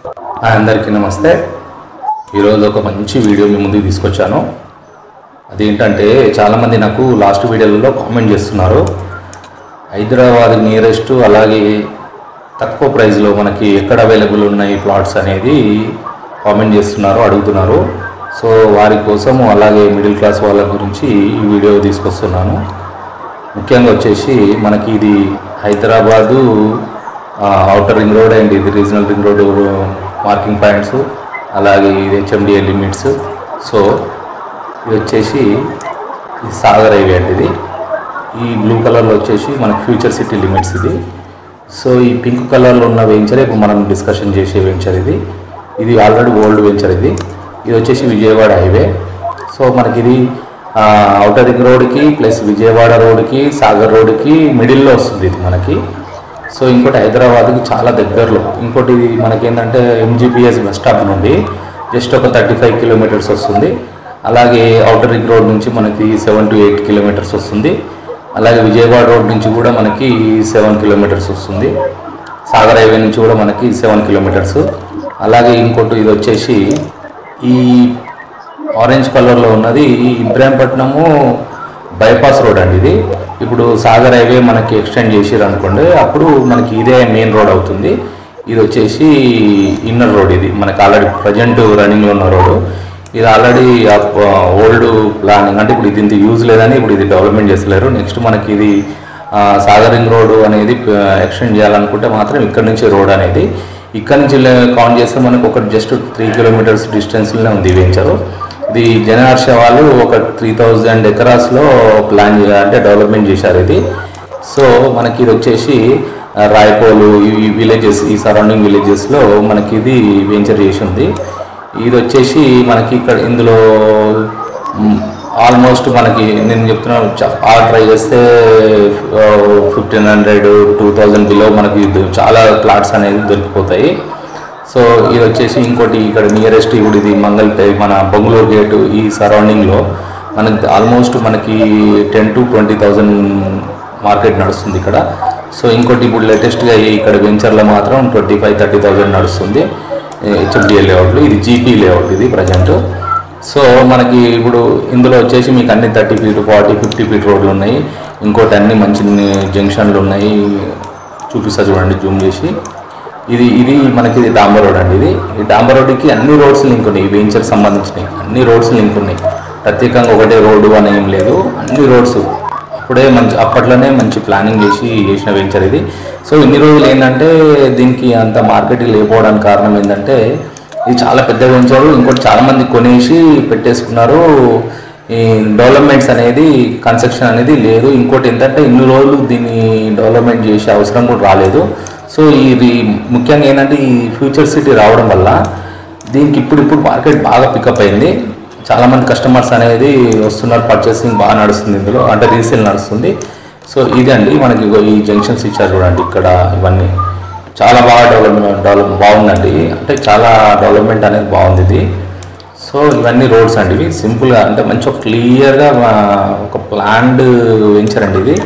అందరికీ నమస్తే. ఈరోజు ఒక మంచి వీడియో మీ ముందుకు తీసుకొచ్చాను. అదేంటంటే చాలామంది నాకు లాస్ట్ వీడియోలలో కామెంట్ చేస్తున్నారు, హైదరాబాద్ నియరెస్ట్ అలాగే తక్కువ ప్రైస్లో మనకి ఎక్కడ అవైలబుల్ ఉన్నాయి ప్లాట్స్ అనేది కామెంట్ చేస్తున్నారు, అడుగుతున్నారు. సో వారి కోసం అలాగే మిడిల్ క్లాస్ వాళ్ళ గురించి ఈ వీడియో తీసుకొస్తున్నాను. ముఖ్యంగా వచ్చేసి మనకి ఇది Hyderabad outer ring road and ఇది regional ring road marking points, అలాగే ఇది హెచ్ఎండిఏ లిమిట్స్. సో ఇది వచ్చేసి సాగర్ హైవే అండి. ఇది ఈ బ్లూ కలర్లో వచ్చేసి మనకి ఫ్యూచర్ సిటీ లిమిట్స్ ఇది. సో ఈ పింక్ కలర్లో ఉన్న వెంచర్ ఇప్పుడు మనం డిస్కషన్ చేసే వెంచర్ ఇది. ఇది ఆల్రెడీ ఓల్డ్ వెంచర్ ఇది. ఇది వచ్చేసి విజయవాడ హైవే. సో మనకి ఇది ఔటర్ రింగ్ రోడ్కి ప్లస్ విజయవాడ రోడ్కి సాగర్ రోడ్కి మిడిల్లో వస్తుంది ఇది మనకి. సో ఇంకోటి హైదరాబాద్కి చాలా దగ్గరలో. ఇంకోటి ఇది మనకేంటంటే ఎంజీబీఎస్ బస్ స్టాప్ నుండి జస్ట్ ఒక 35 కిలోమీటర్స్ వస్తుంది. అలాగే ఔటర్ రింగ్ రోడ్ నుంచి మనకి 7 to 8 కిలోమీటర్స్ వస్తుంది. అలాగే విజయవాడ రోడ్ నుంచి కూడా మనకి 7 కిలోమీటర్స్ వస్తుంది. సాగర్ హైవే నుంచి కూడా మనకి 7 కిలోమీటర్స్. అలాగే ఇంకోటి ఇది వచ్చేసి ఈ ఆరెంజ్ కలర్లో ఉన్నది ఇబ్రాహీంపట్నము బైపాస్ రోడ్ అండి. ఇది ఇప్పుడు సాగర్ హైవే మనకి ఎక్స్టెండ్ చేసిరు అనుకోండి, అప్పుడు మనకి ఇదే మెయిన్ రోడ్ అవుతుంది. ఇది వచ్చేసి ఇన్నర్ రోడ్. ఇది మనకి ఆల్రెడీ ప్రజెంట్ రన్నింగ్లో ఉన్న రోడ్. ఇది ఆల్రెడీ ఓల్డ్ ప్లానింగ్, అంటే ఇప్పుడు ఇది ఇంత యూజ్ లేదని ఇప్పుడు ఇది డెవలప్మెంట్ చేస్తలేరు. నెక్స్ట్ మనకి ఇది సాగర్ రింగ్ రోడ్ అనేది ఎక్స్టెండ్ చేయాలనుకుంటే మాత్రం ఇక్కడ నుంచి రోడ్ అనేది ఇక్కడ నుంచి కౌంట్ చేస్తే మనకు ఒక జస్ట్ 3 కిలోమీటర్స్ డిస్టెన్స్లోనే ఉంది ఈ వెంచరు. ఇది జనహర్ష వాళ్ళు ఒక 3000 ఎకరాస్లో ప్లాన్ అంటే డెవలప్మెంట్ చేశారు ఇది. సో మనకి ఇది వచ్చేసి రాయపోలు ఈ విలేజెస్, ఈ సరౌండింగ్ విలేజెస్లో మనకి ఇది వెంచర్ చేసి ఉంది. ఇది వచ్చేసి మనకి ఇక్కడ ఇందులో ఆల్మోస్ట్ మనకి నేను చెప్తున్నాను ట్రై చేస్తే 1500 2000 బిలో మనకి చాలా ప్లాట్స్ అనేది దొరికిపోతాయి. సో ఇది వచ్చేసి ఇంకోటి ఇక్కడ నియరెస్ట్ ఇప్పుడు ఇది మన బెంగళూరు గేటు ఈ సరౌండింగ్లో మనకి ఆల్మోస్ట్ మనకి 10 to 20,000 మార్కెట్ నడుస్తుంది ఇక్కడ. సో ఇంకోటి ఇప్పుడు లేటెస్ట్గా ఇక్కడ వెంచర్లో మాత్రం 25-30,000 నడుస్తుంది హెచ్ఎండిఏ లేఅవుట్లు. ఇది జీపీ లేఅవుట్ ఇది ప్రజెంట్. సో మనకి ఇప్పుడు ఇందులో వచ్చేసి మీకు అన్ని 30 feet 40 50 feet రోడ్లు ఉన్నాయి. ఇంకోటి అన్ని మంచి జంక్షన్లు ఉన్నాయి. చూపిస్తా చూడండి జూమ్ చేసి. ఇది మనకి ఇది డాంబర్ రోడ్ అండి. ఇది ఈ డాంబర్ రోడ్కి అన్ని రోడ్స్ లింక్ ఉన్నాయి. ఈ వెంచర్కి సంబంధించినవి అన్ని రోడ్స్ లింక్ ఉన్నాయి. ప్రత్యేకంగా ఒకటే రోడ్డు అని ఏం లేదు, అన్ని రోడ్స్ అప్పట్లోనే మంచి ప్లానింగ్ చేసిన వెంచర్ ఇది. సో ఇన్ని రోజులు ఏంటంటే దీనికి అంత మార్కెట్కి లేకపోవడానికి కారణం ఏంటంటే ఇది చాలా పెద్ద వెంచరు. ఇంకోటి చాలామంది కొనేసి పెట్టేసుకున్నారు. ఈ డెవలప్మెంట్స్ అనేది కన్స్ట్రక్షన్ అనేది లేదు. ఇంకోటి ఏంటంటే ఇన్ని రోజులు దీన్ని డెవలప్మెంట్ చేసే అవసరం కూడా రాలేదు. సో ఇది ముఖ్యంగా ఏంటంటే ఈ ఫ్యూచర్ సిటీ రావడం వల్ల దీనికి ఇప్పుడు మార్కెట్ బాగా పికప్ అయింది. చాలామంది కస్టమర్స్ అనేది వస్తున్నారు, పర్చేసింగ్ బాగా నడుస్తుంది ఇందులో, అంటే రీసేల్ నడుస్తుంది. సో ఇది అండి మనకి ఈ జంక్షన్స్ ఇచ్చారు చూడండి. ఇక్కడ ఇవన్నీ చాలా బాగా డెవలప్ బాగుందండి, అంటే చాలా డెవలప్మెంట్ అనేది బాగుంది ఇది. సో ఇవన్నీ రోడ్స్ అండి. ఇవి సింపుల్గా అంటే మంచి క్లియర్గా ఒక ప్లాన్డ్ వెంచర్ అండి ఇది.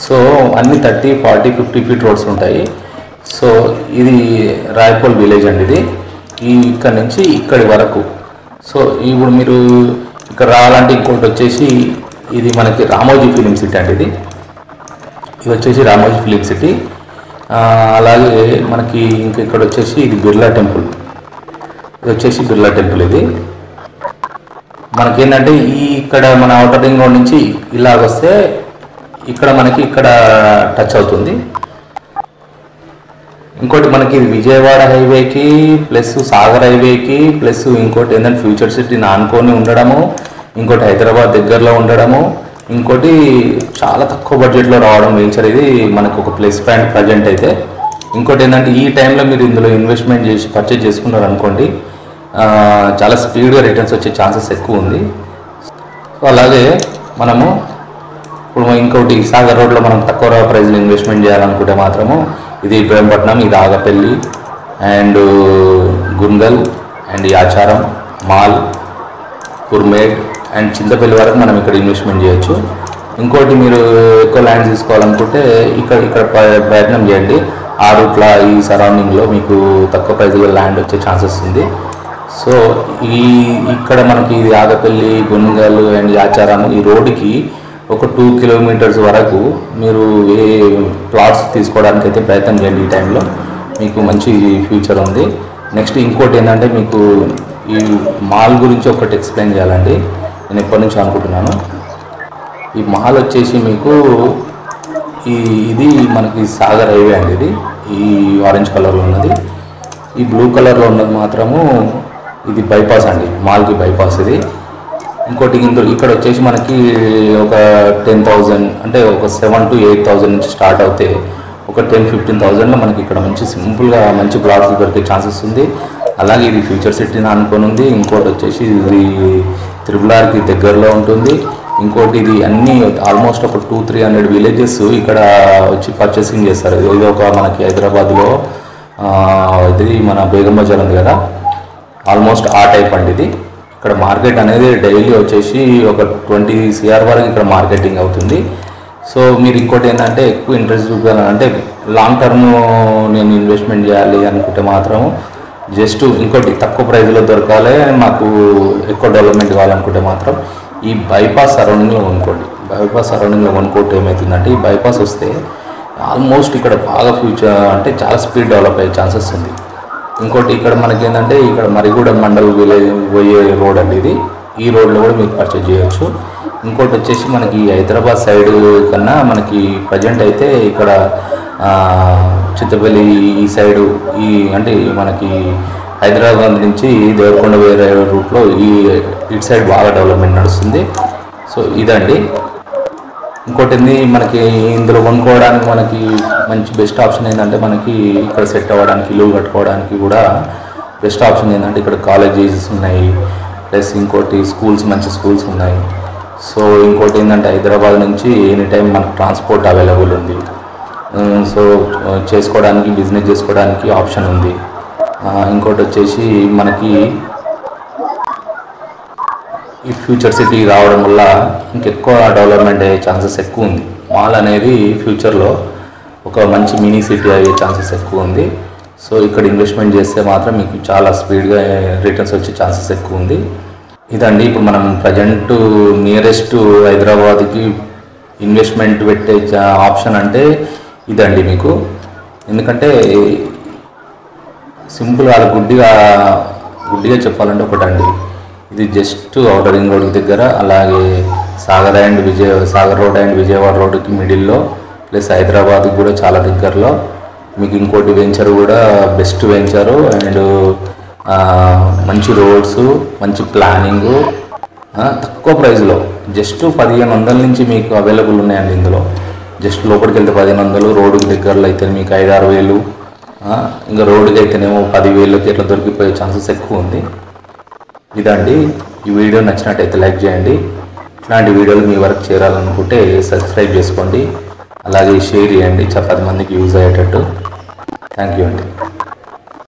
సో అన్ని 30 40 50 feet రోడ్స్ ఉంటాయి. సో ఇది రాయపోల్ విలేజ్ అండి. ఇది ఇక్కడ నుంచి ఇక్కడి వరకు. సో ఇప్పుడు మీరు ఇక్కడ రావాలంటే ఇంకోటి వచ్చేసి ఇది మనకి రామోజీ ఫిలిం సిటీ అండి. ఇది వచ్చేసి రామోజీ ఫిలిం సిటీ. అలాగే మనకి ఇంకా ఇక్కడ వచ్చేసి ఇది బిర్లా టెంపుల్. ఇది వచ్చేసి బిర్లా టెంపుల్. ఇది మనకేంటంటే ఇక్కడ మన ఔటర్ రింగ్ రోడ్ నుంచి ఇలాగ వస్తే ఇక్కడ మనకి ఇక్కడ టచ్ అవుతుంది. ఇంకోటి మనకి విజయవాడ హైవేకి ప్లస్ సాగర్ హైవేకి ప్లస్ ఇంకోటి ఏంటంటే ఫ్యూచర్ సిటీని ఆనుకొని ఉండడము, ఇంకోటి హైదరాబాద్ దగ్గరలో ఉండడము, ఇంకోటి చాలా తక్కువ బడ్జెట్లో రావడం వెంచర్ ఇది మనకు ఒక ప్లస్ పాయింట్ ప్రజెంట్ అయితే. ఇంకోటి ఏంటంటే ఈ టైంలో మీరు ఇందులో ఇన్వెస్ట్మెంట్ చేసి పర్చేజ్ చేసుకున్నారు అనుకోండి, చాలా స్పీడ్గా రిటర్న్స్ వచ్చే ఛాన్సెస్ ఎక్కువ ఉంది. సో అలాగే మనము ఇప్పుడు ఇంకోటి సాగర్ రోడ్లో మనం తక్కువ ప్రైస్లో ఇన్వెస్ట్మెంట్ చేయాలనుకుంటే మాత్రము ఇది ఇబ్రాహీంపట్నం, ఇది Agapalli and Gungal and Yacharam Mal Kurmed and Chintapalli వరకు మనం ఇక్కడ ఇన్వెస్ట్మెంట్ చేయొచ్చు. ఇంకోటి మీరు ఎక్కువ ల్యాండ్ తీసుకోవాలనుకుంటే ఇక్కడ ప్రయత్నం చేయండి. ఆ రూట్లో ఈ సరౌండింగ్లో మీకు తక్కువ ప్రైస్లో ల్యాండ్ వచ్చే ఛాన్సెస్ ఉంది. సో ఇక్కడ మనకి ఇది ఆగపల్లి, గుంజల్ అండ్ యాచారం ఈ రోడ్డుకి ఒక 2 కిలోమీటర్స్ వరకు మీరు ఏ ప్లాట్స్ తీసుకోవడానికి అయితే ప్రయత్నం చేయండి. ఈ టైంలో మీకు మంచి ఫ్యూచర్ ఉంది. నెక్స్ట్ ఇంకోటి ఏంటంటే మీకు ఈ మాల్ గురించి ఒకటి ఎక్స్ప్లెయిన్ చేయాలండి. నేను ఎప్పటి నుంచి అనుకుంటున్నాను. ఈ మాల్ వచ్చేసి మీకు ఇది మనకి సాగర్ హైవే అండి. ఇది ఈ ఆరెంజ్ కలర్లో ఉన్నది, ఈ బ్లూ కలర్లో ఉన్నది మాత్రము ఇది బైపాస్ అండి, మాల్కి బైపాస్ ఇది. ఇంకోటి ఇక్కడ వచ్చేసి మనకి ఒక 10,000 అంటే ఒక 7,000 to 8,000 నుంచి స్టార్ట్ అవుతే ఒక 10-15,000లో మనకి ఇక్కడ మంచి సింపుల్గా మంచి ప్లాట్స్ దొరికే ఛాన్సెస్ ఉంది. అలాగే ఇది ఫ్యూచర్ సిటీని అనుకొని ఉంది. ఇంకోటి వచ్చేసి ఇది త్రిబులార్కి దగ్గరలో ఉంటుంది. ఇంకోటి ఇది అన్నీ ఆల్మోస్ట్ ఒక 200-300 విలేజెస్ ఇక్కడ వచ్చి పర్చేసింగ్ చేస్తారు. ఇది ఒక మనకి హైదరాబాద్లో ఇది మన బేగం బజార్ ఉంది కదా, ఆల్మోస్ట్ ఆ టైప్ అండి ఇది. ఇక్కడ మార్కెట్ అనేది డైలీ వచ్చేసి ఒక 20 CR వరకు ఇక్కడ మార్కెటింగ్ అవుతుంది. సో మీరు ఇంకోటి ఏంటంటే ఎక్కువ ఇంట్రెస్ట్ చూపించాలంటే లాంగ్ టర్మ్ నేను ఇన్వెస్ట్మెంట్ చేయాలి అనుకుంటే మాత్రం జస్ట్ ఇంకోటి తక్కువ ప్రైస్లో దొరకాలి, మాకు ఎక్కువ డెవలప్మెంట్ కావాలనుకుంటే మాత్రం ఈ బైపాస్ సరౌండింగ్లో కొనుక్కోండి. బైపాస్ సరౌండింగ్లో కొనుక్కోవటం ఏమవుతుందంటే ఈ బైపాస్ వస్తే ఆల్మోస్ట్ ఇక్కడ బాగా ఫ్యూచర్ అంటే చాలా స్పీడ్ డెవలప్ అయ్యే ఛాన్సెస్ ఉంది. ఇంకోటి ఇక్కడ మనకి ఏంటంటే ఇక్కడ మరిగూడెం మండల్ విలేజ్ పోయే రోడ్ అండి ఇది. ఈ రోడ్లో కూడా మీరు పర్చేజ్ చేయొచ్చు. ఇంకోటి వచ్చేసి మనకి హైదరాబాద్ సైడ్ కన్నా మనకి ప్రజెంట్ అయితే ఇక్కడ చిత్తపల్లి ఈ సైడు అంటే మనకి హైదరాబాద్ నుంచి దేవరకొండ వేరే రూట్లో ఇటు సైడ్ బాగా డెవలప్మెంట్ నడుస్తుంది. సో ఇదండి. ఇంకోటి మనకి ఇందులో కొనుక్కోవడానికి మనకి మంచి బెస్ట్ ఆప్షన్ ఏంటంటే మనకి ఇక్కడ సెట్ అవ్వడానికి ఇల్లు కట్టుకోవడానికి కూడా బెస్ట్ ఆప్షన్ ఏంటంటే ఇక్కడ కాలేజెస్ ఉన్నాయి, ప్లస్ ఇంకోటి స్కూల్స్ మంచి స్కూల్స్ ఉన్నాయి. సో ఇంకోటి ఏంటంటే హైదరాబాద్ నుంచి ఎనీ టైం మనకు ట్రాన్స్పోర్ట్ అవైలబుల్ ఉంది. సో చేసుకోవడానికి బిజినెస్ చేసుకోవడానికి ఆప్షన్ ఉంది. ఇంకోటి వచ్చేసి మనకి ఈ ఫ్యూచర్ సిటీ రావడం వల్ల ఇంకెక్కువ డెవలప్మెంట్ అయ్యే ఛాన్సెస్ ఎక్కువ ఉంది. మాల్ అనేది ఫ్యూచర్లో ఒక మంచి మినీ సిటీ అయ్యే ఛాన్సెస్ ఎక్కువ ఉంది. సో ఇక్కడ ఇన్వెస్ట్మెంట్ చేస్తే మాత్రం మీకు చాలా స్పీడ్గా రిటర్న్స్ వచ్చే ఛాన్సెస్ ఎక్కువ ఉంది. ఇదండి ఇప్పుడు మనం ప్రజెంట్ నియరెస్ట్ హైదరాబాద్కి ఇన్వెస్ట్మెంట్ పెట్టే ఆప్షన్ అంటే ఇదండి మీకు. ఎందుకంటే సింపుల్గా గుడ్డిగా చెప్పాలంటే ఒకటండి, ఇది జస్ట్ ఔటర్ రింగ్ రోడ్ దగ్గర, అలాగే సాగర్ రోడ్ అండ్ విజయవాడ రోడ్డుకి మిడిల్లో, ప్లస్ హైదరాబాద్కి కూడా చాలా దగ్గరలో. మీకు ఇంకోటి వెంచర్ కూడా బెస్ట్ వెంచరు అండ్ మంచి రోడ్స్, మంచి ప్లానింగు, తక్కువ ప్రైస్లో జస్ట్ 1,500 నుంచి మీకు అవైలబుల్ ఉన్నాయండి. ఇందులో జస్ట్ లోపలికి వెళ్తే 1,500, రోడ్డుకి దగ్గరలో అయితే మీకు 5-6 వేలు, ఇంకా రోడ్డుకి అయితేనేమో 10,000కి ఇట్లా దొరికిపోయే ఛాన్సెస్ ఎక్కువ ఉంది. ఇదండి. ఈ వీడియో నచ్చినట్టయితే లైక్ చేయండి. ఇట్లాంటి వీడియోలు మీ వరకు చేరాలనుకుంటే సబ్స్క్రైబ్ చేసుకోండి, అలాగే షేర్ చేయండి 10 మందికి యూజ్ అయ్యేటట్టు. థ్యాంక్ యూ అండి.